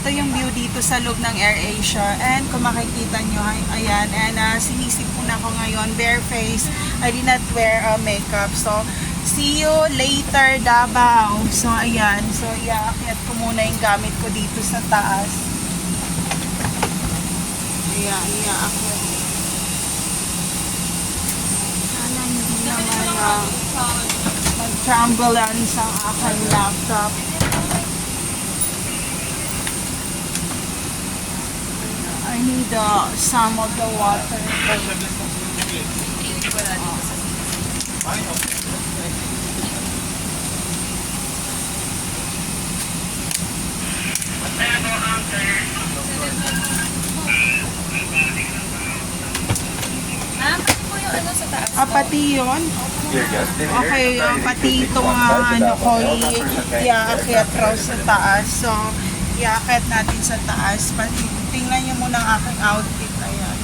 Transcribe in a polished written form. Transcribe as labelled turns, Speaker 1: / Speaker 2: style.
Speaker 1: ito yung view dito sa loob ng AirAsia. And kung makikita nyo, ayan, and sinisip muna ako ngayon, bare face. I did not wear makeup. So, see you later, Davao. So, ayan. So, iaakyat ko muna yung gamit ko dito sa taas. Ayan, iaakyat. Sana hindi naman mag-trambulance ang aking laptop. I need some of the water. Pati yun? Okay, pati itong ano ko, iaakyat raw sa taas. So, iaakyat natin sa taas. Tingnan nyo muna ang aking outfit. Ayan.